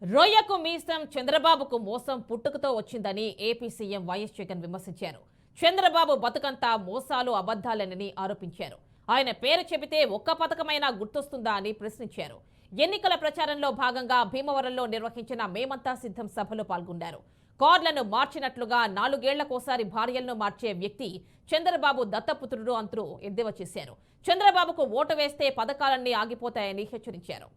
రొయ్యకు మీసం చంద్రబాబుకు మోసం పుట్టుకతో వచ్చిందని ఏపీ సీఎం వైఎస్ జగన్ విమర్శించారు. చంద్రబాబు బతుకంతా మోసాలు అబద్ధాలనని ఆరోపించారు. ఆయన పేరు చెబితే ఒక్క పథకమైనా గుర్తొస్తుందా అని ప్రశ్నించారు. ఎన్నికల ప్రచారంలో భాగంగా భీమవరంలో నిర్వహించిన మేమంతా సిద్ధం సభలో పాల్గొన్నారు. కార్లను మార్చినట్లుగా 4 ఏళ్లకోసారి భార్యలను మార్చే వ్యక్తి చంద్రబాబు దత్తపుత్రుడు అంటూ ఎద్దేవా చేశారు. చంద్రబాబుకు ఓటు వేస్తే పథకాలన్నీ ఆగిపోతాయని హెచ్చరించారు.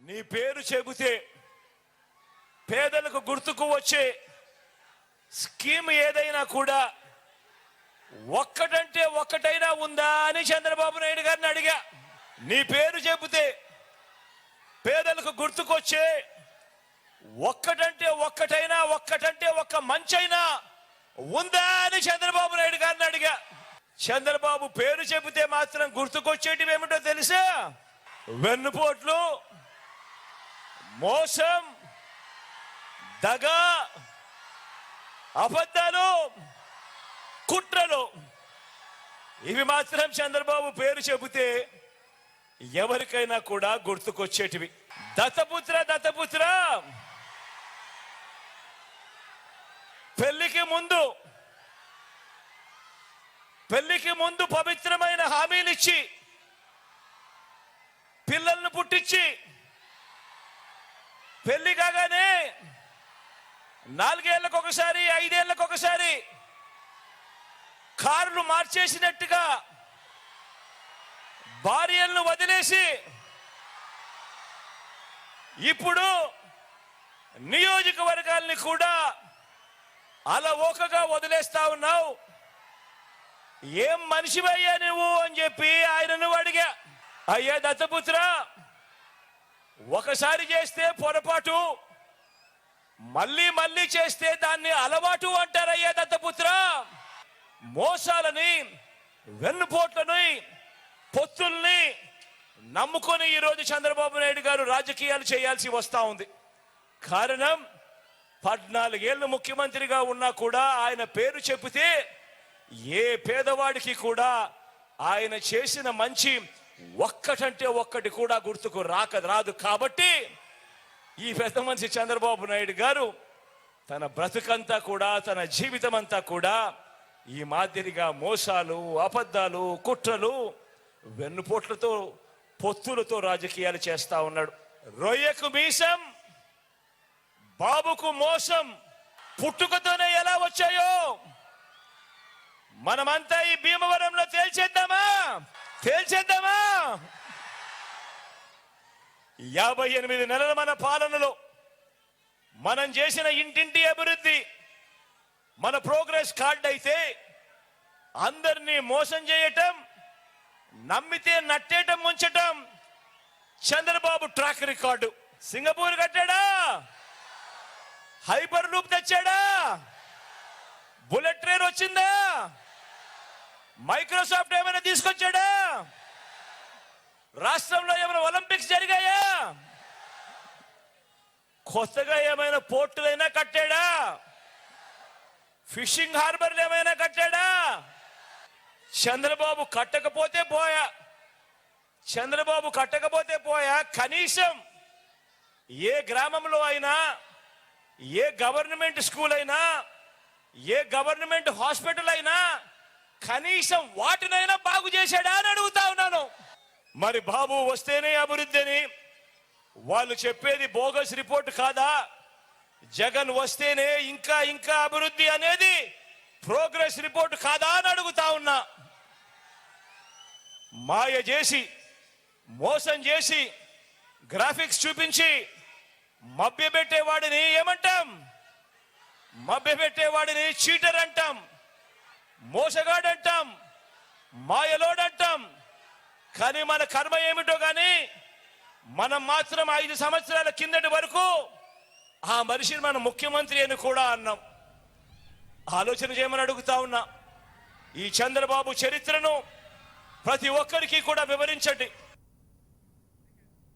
నీ పేరు చెబితే పేదలకు గుర్తుకు వచ్చే స్కీమ్ ఏదైనా కూడా ఒక్కటంటే ఒక్కటైనా ఉందా అని చంద్రబాబు నాయుడు గారిని అడిగా. నీ పేరు చెబితే పేదలకు గుర్తుకొచ్చే ఒక్కటంటే ఒక్క మంచైనా ఉందా అని చంద్రబాబు నాయుడు గారిని అడిగా. చంద్రబాబు పేరు చెబితే మాత్రం గుర్తుకొచ్చేటివి ఏమిటో తెలుసా? వెన్నుపోట్లు, మోసం, దగా, అబద్ధాలు, కుట్రలు. ఇవి మాత్రం చంద్రబాబు పేరు చెబితే ఎవరికైనా కూడా గుర్తుకొచ్చేటివి. దత్తపుత్ర పెళ్లికి ముందు పవిత్రమైన హామీలిచ్చి పిల్లలను పుట్టించి పెళ్లి కాగానే 4 ఏళ్లకొకసారి 5 ఏళ్లకొకసారి కార్లు మార్చేసినట్టుగా భార్యలను వదిలేసి ఇప్పుడు నియోజకవర్గాల్ని కూడా అలవోకగా వదిలేస్తా ఉన్నావు. ఏం మనిషివయ్యా నువ్వు అని చెప్పి ఆయనను అడిగా. అయ్యా దత్తపుత్ర, ఒకసారి చేస్తే పొరపాటు, మళ్ళీ చేస్తే దాన్ని అలవాటు అంటారయ్యా దత్తపుత్ర. మోసాలని, వెన్నుపోట్లని, పొత్తుల్ని నమ్ముకొని ఈరోజు చంద్రబాబు నాయుడు గారు రాజకీయాలు చేయాల్సి వస్తా ఉంది. కారణం 14 ఏళ్ళు ముఖ్యమంత్రిగా ఉన్నా కూడా ఆయన పేరు చెబితే ఏ పేదవాడికి కూడా ఆయన చేసిన మంచి ఒక్కటంటే ఒక్కటి కూడా గుర్తుకు రాదు. కాబట్టి ఈ పెద్ద మనిషి చంద్రబాబు నాయుడు గారు తన బ్రతుకంతా కూడా, తన జీవితం అంతా కూడా ఈ మాదిరిగా మోసాలు, అబద్ధాలు, కుట్రలు, వెన్నుపోట్లతో, పొత్తులతో రాజకీయాలు చేస్తా ఉన్నాడు. రొయ్యకు మీసం, బాబుకు మోసం పుట్టుకతోనే ఎలా వచ్చాయో మనమంతా ఈ భీమవరంలో తేల్చేద్దామా? 58 నెలల మన పాలనలో మనం చేసిన ఇంటింటి అభివృద్ధి మన ప్రోగ్రెస్ కార్డ్ అయితే అందరినీ మోసం చేయటం, నమ్మితే నట్టేయటం, ముంచటం చంద్రబాబు ట్రాక్ రికార్డు. సింగపూర్ కట్టాడా? హైపర్ లూప్ తెచ్చాడా? బుల్లెట్ ట్రైన్ వచ్చిందా? మైక్రోసాఫ్ట్ ఏమైనా తీసుకొచ్చాడా? రాష్ట్రంలో ఏమైనా ఒలింపిక్స్ జరిగాయా? కొత్తగా ఏమైనా పోర్టులైనా కట్టాడా? ఫిషింగ్ హార్బర్లు ఏమైనా కట్టాడా? చంద్రబాబు కట్టకపోతే పోయా. కనీసం ఏ గ్రామంలో అయినా, ఏ గవర్నమెంట్ స్కూల్ అయినా, ఏ గవర్నమెంట్ హాస్పిటల్ అయినా కనీసం వాటినైనా బాగు చేశాడా అని అడుగుతా ఉన్నాను. మరి బాబు వస్తేనే అభివృద్ధి అని వాళ్ళు చెప్పేది బోగస్ రిపోర్ట్ కాదా? జగన్ వస్తేనే ఇంకా అభివృద్ధి అనేది ప్రోగ్రెస్ రిపోర్ట్ కాదా అని అడుగుతా ఉన్నా. మాయ చేసి, మోసం చేసి, గ్రాఫిక్స్ చూపించి మభ్యపెట్టేవాడిని ఏమంటాం? మభ్యపెట్టేవాడిని చీటర్ అంటాం, మోసగాడంటాం, మాయలోడంటాం. కానీ మన కర్మ ఏమిటో కానీ మనం మాత్రం 5 సంవత్సరాల కిందటి వరకు ఆ మనిషిని మనం ముఖ్యమంత్రి అని కూడా అన్నాం. ఆలోచన చేయమని అడుగుతా ఉన్నా. ఈ చంద్రబాబు చరిత్రను ప్రతి ఒక్కరికి కూడా వివరించండి.